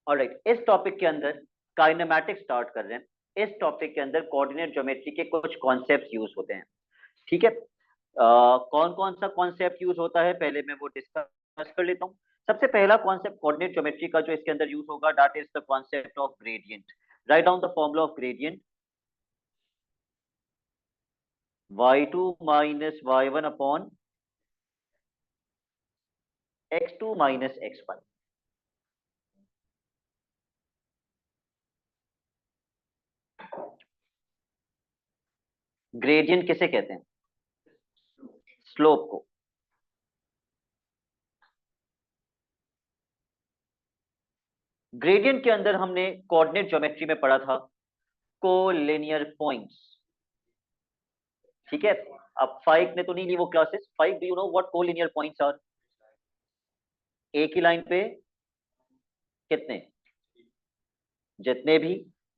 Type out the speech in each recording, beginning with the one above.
Alright, इस topic के अंदर काइनेमैटिक्स स्टार्ट कर रहे हैं। इस टॉपिक के अंदर कोऑर्डिनेट ज्योमेट्री के कुछ कॉन्सेप्ट यूज होते हैं। ठीक है, कौन कौन सा कॉन्सेप्ट यूज होता है पहले मैं वो डिस्कस कर लेता हूँ। सबसे पहला कॉन्सेप्ट कोऑर्डिनेट ज्योमेट्री का जो इसके अंदर यूज होगा, that is the concept of gradient. Write down the formula of gradient, y2 minus y1 upon x2 minus x1। Gradient किसे कहते हैं? स्लोप को। ग्रेडियंट के अंदर हमने कोऑर्डिनेट ज्योमेट्री में पढ़ा था कोलिनियर पॉइंट्स। ठीक है, अब 5 ने तो नहीं ली वो classes. 5, do you know what collinear points are? एक ही लाइन पे कितने? जितने भी,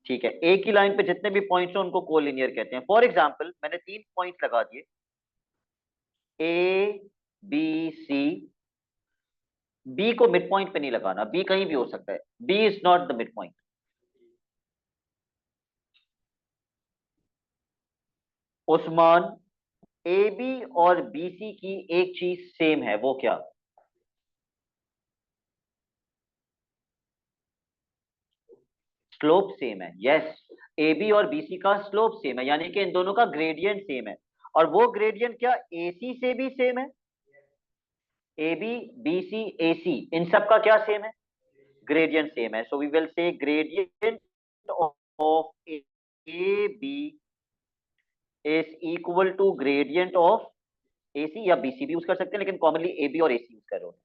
ठीक है, एक ही लाइन पे जितने भी पॉइंट्स हो उनको कोलिनियर कहते हैं। फॉर एग्जांपल मैंने 3 पॉइंट्स लगा दिए, ए बी सी। बी को मिड पॉइंट पे नहीं लगाना, बी कहीं भी हो सकता है, B is not the mid point. Usman, A B और बी सी की एक चीज सेम है, वो क्या? स्लोप सेम है। यस, ए बी और बी सी का स्लोप सेम है, यानी कि इन दोनों का ग्रेडियंट सेम है। और वो ग्रेडियंट क्या ए सी से भी सेम है? ए बी बी सी ए सी, इन सब का क्या सेम है? ग्रेडियंट सेम है। So we will say gradient of A B is equal to gradient of A C, या बी सी भी यूज कर सकते हैं, लेकिन कॉमनली ए बी और ए सी यूज कर रहे हो।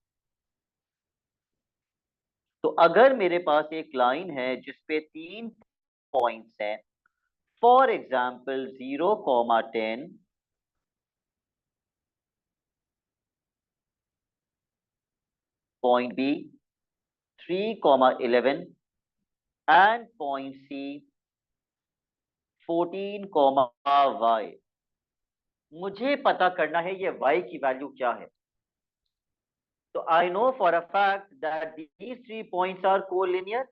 तो अगर मेरे पास एक लाइन है जिसपे 3 पॉइंट्स हैं, for example 0, 10, point B 3, 11 and point C 14, y। मुझे पता करना है ये y की वैल्यू क्या है। तो I know for a fact that these 3 points are collinear,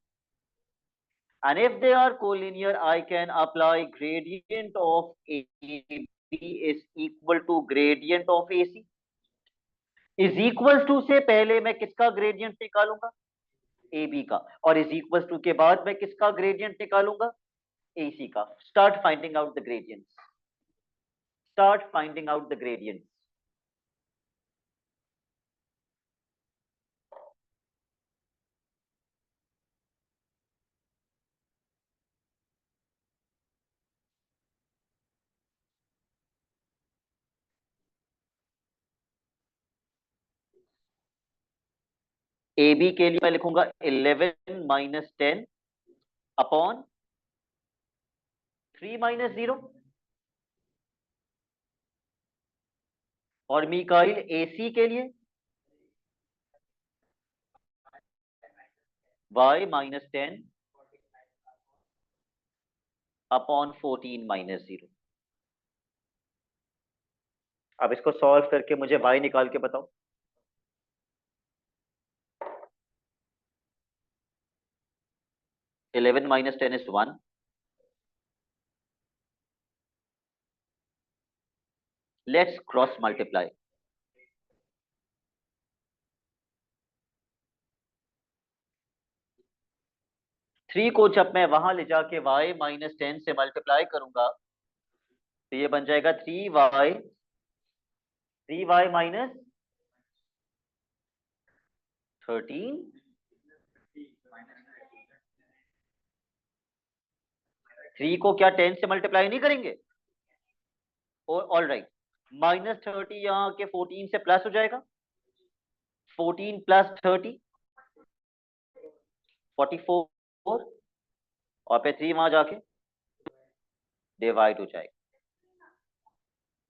and if they are collinear I can apply gradient of AB is equal to gradient of AC। Is equal to से पहले मैं किसका gradient निकालूंगा? A B का। और is equal to के बाद मैं किसका ग्रेडियंट निकालूंगा? ए सी का। Start finding out the gradient, start finding out the gradient. A B के लिए मैं लिखूंगा 11 - 10 अपॉन 3 - 0। और मिकाइल ए सी के लिए y - 10 अपॉन 14 - 0। अब इसको सॉल्व करके मुझे y निकाल के बताओ। 11 - 10 is 1। Let's cross multiply. 3 को जब मैं वहां ले जाके y - 10 से मल्टीप्लाई करूंगा तो ये बन जाएगा 3y - 13। 3 को क्या 10 से मल्टीप्लाई नहीं करेंगे? ऑल राइट, -30 यहाँ के 14 से प्लस हो जाएगा। 14 + 30 44, और फिर 3 वहां जाके डिवाइड हो जाएगा।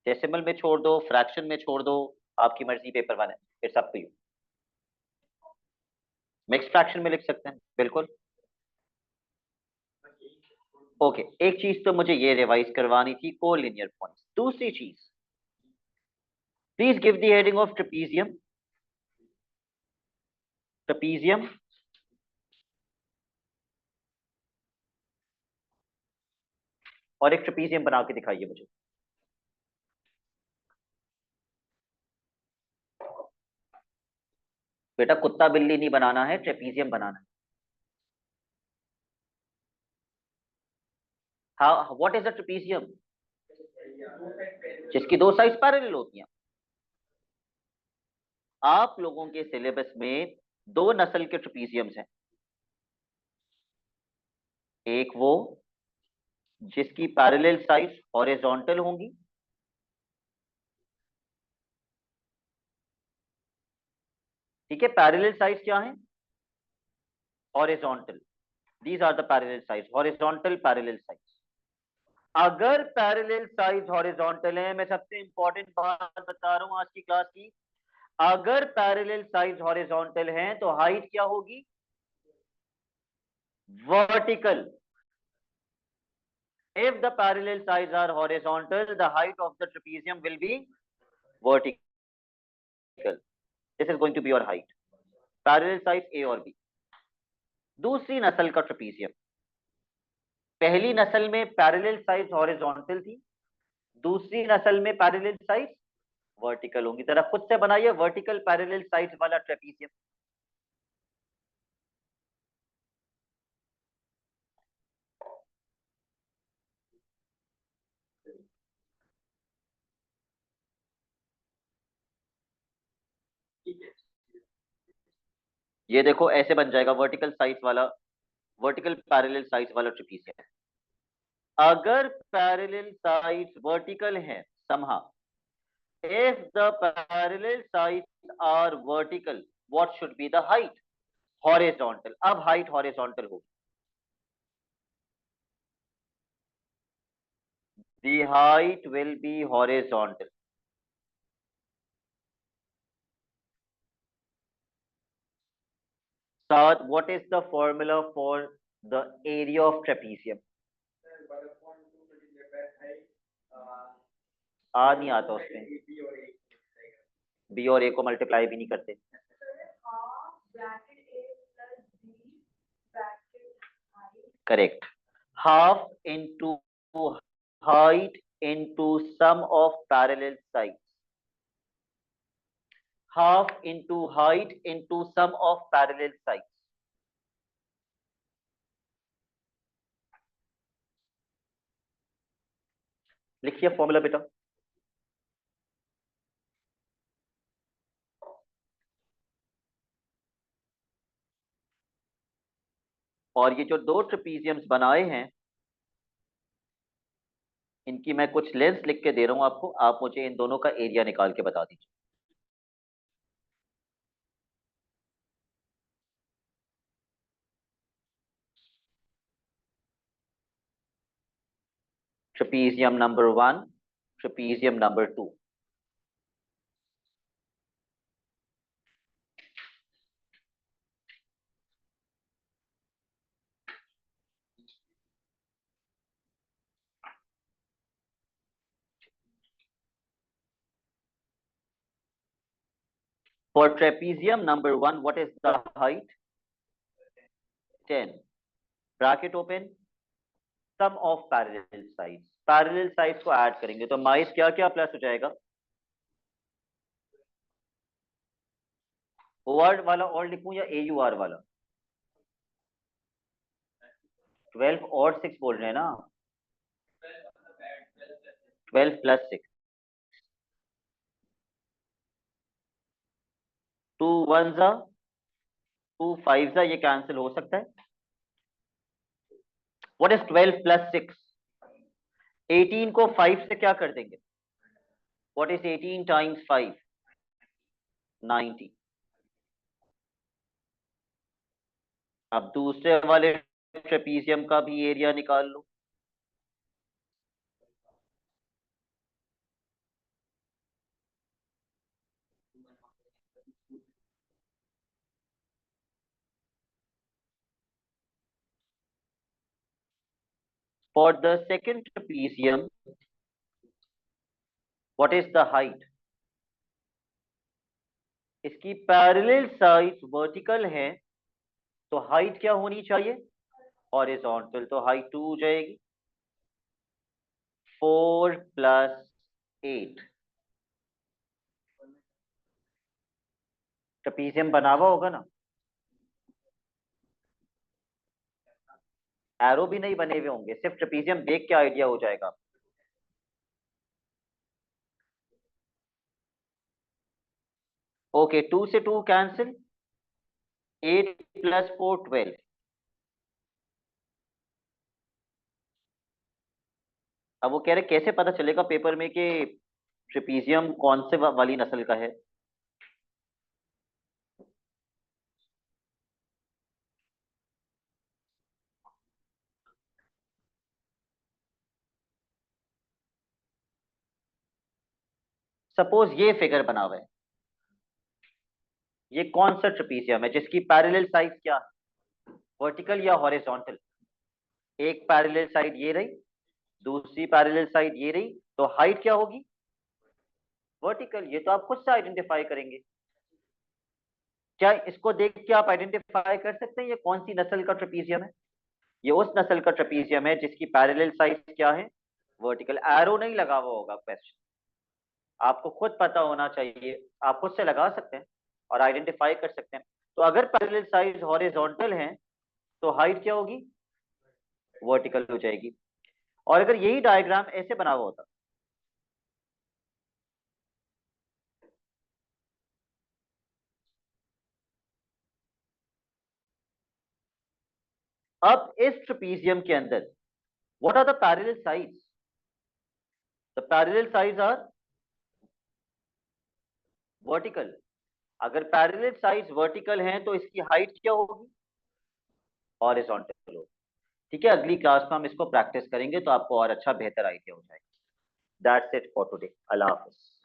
डेसिमल में छोड़ दो, फ्रैक्शन में छोड़ दो, आपकी मर्जी, पेपर 1 है, it's up to you. Mix fraction में लिख सकते हैं, बिल्कुल। ओके, एक चीज तो मुझे ये रिवाइज करवानी थी, कोलिनियर पॉइंट्स। दूसरी चीज, please give the heading of trapezium. Trapezium और एक ट्रेपीजियम बना के दिखाइए मुझे। बेटा कुत्ता बिल्ली नहीं बनाना है, ट्रेपीजियम बनाना है। हाँ, व्हाट इज अ ट्रेपीजियम? जिसकी दो साइड पैरेलल होती हैं। आप लोगों के सिलेबस में दो नस्ल के ट्रेपीजियम्स हैं। एक वो जिसकी पैरेलल साइड्स हॉरिजॉन्टल होंगी, ठीक है। पैरेलल साइड्स क्या हैं? Horizontal. These are the parallel sides, horizontal parallel sides. अगर पैरेलल साइड्स हॉरिजॉन्टल है, मैं सबसे इंपॉर्टेंट बात बता रहा हूं आज की क्लास की, अगर पैरेलल साइड्स हॉरिजॉन्टल हैं तो हाइट क्या होगी? Vertical. If the parallel sides are horizontal, the height of the trapezium will be vertical. This is going to be your height. Parallel sides A और B. दूसरी नस्ल का ट्रेपीजियम, पहली नस्ल में पैरेलल साइड्स हॉरिजॉन्टल थी, दूसरी नस्ल में पैरेलल साइड्स वर्टिकल होंगी। जरा खुद से बनाइए वर्टिकल पैरेलल साइड्स वाला ट्रेपीजियम। ये देखो ऐसे बन जाएगा वर्टिकल साइड्स वाला, वर्टिकल पैरेलल साइड्स वाला ट्रेपीजियम। अगर पैरेलल साइड्स वर्टिकल हैं somehow, if the parallel sides are vertical, what should be the height? Horizontal. अब height horizontal होगी। The height will be horizontal. Saad, what is the formula for the area of trapezium? आ नहीं आता उसमें, B और ए को multiply भी नहीं करते। Correct. Half into height into sum of parallel sides. Half into height into sum of parallel sides. लिखिए formula बेटा। और ये जो दो ट्रेपीजियम्स बनाए हैं, इनकी मैं कुछ लेंस लिख के दे रहा हूं आपको, आप मुझे इन दोनों का एरिया निकाल के बता दीजिए। Trapezium number 1, trapezium number 2। For trapezium number 1, what is the height? 10. Bracket open. Sum of parallel sides. Parallel sides को ऐड करेंगे तो माइस क्या क्या प्लस हो जाएगा? ओआर वाला और लिखूं या एयूआर वाला? 12 और 6 बोल रहे हैं ना? 12 प्लस 6, 2 1 जा 2 5 जा, ये कैंसिल हो सकता है। What is 12 plus 6? 18 को 5 से क्या कर देंगे? What is 18 times 5? 90। अब दूसरे वाले ट्रेपीजियम का भी एरिया निकाल लो। For the second trapezium, what is the height? इसकी पैरेलल साइड्स वर्टिकल हैं तो हाइट क्या होनी चाहिए? हॉरिजॉन्टल। तो हाइट 2 हो जाएगी। 4 + 8। ट्रेपीजियम बना हुआ होगा ना? एरो भी नहीं बने हुए होंगे, सिर्फ ट्रेपीजियम देख के आइडिया हो जाएगा। ओके, 2 से 2 कैंसिल। 8 + 4 12। अब वो कह रहे कैसे पता चलेगा पेपर में कि ट्रेपीजियम कौन से वाली नस्ल का है? सपोज ये फिगर बना हुआ है, ये कौन सा ट्रेपीजियम है जिसकी पैरेलल साइड क्या, वर्टिकल या हॉरिजॉन्टल? एक पैरेलल साइड ये रही, दूसरी पैरेलल साइड ये रही, तो हाइट क्या होगी? वर्टिकल। ये तो आप खुद से आइडेंटिफाई करेंगे। क्या इसको देख के आप आइडेंटिफाई कर सकते हैं ये कौन सी नस्ल का ट्रेपीजियम है? ये उस नस्ल का ट्रेपीजियम है जिसकी पैरेलल साइड क्या है? वर्टिकल। एरो नहीं लगा हुआ होगा क्वेश्चन, आपको खुद पता होना चाहिए। आप खुद से लगा सकते हैं और आइडेंटिफाई कर सकते हैं। तो अगर पैरेलल साइड हॉरिजॉन्टल हैं तो हाइट क्या होगी? वर्टिकल हो जाएगी। और अगर यही डायग्राम ऐसे बना हुआ होता, अब इस ट्रेपीजियम के अंदर what are the parallel sides? The parallel sides are vertical. अगर पैरेलल साइड्स वर्टिकल हैं तो इसकी हाइट क्या होगी? हॉरिजॉन्टल होगी। ठीक है, अगली क्लास में हम इसको प्रैक्टिस करेंगे तो आपको और अच्छा बेहतर आइडिया हो जाएगा। That's it for today. Allah Hafiz.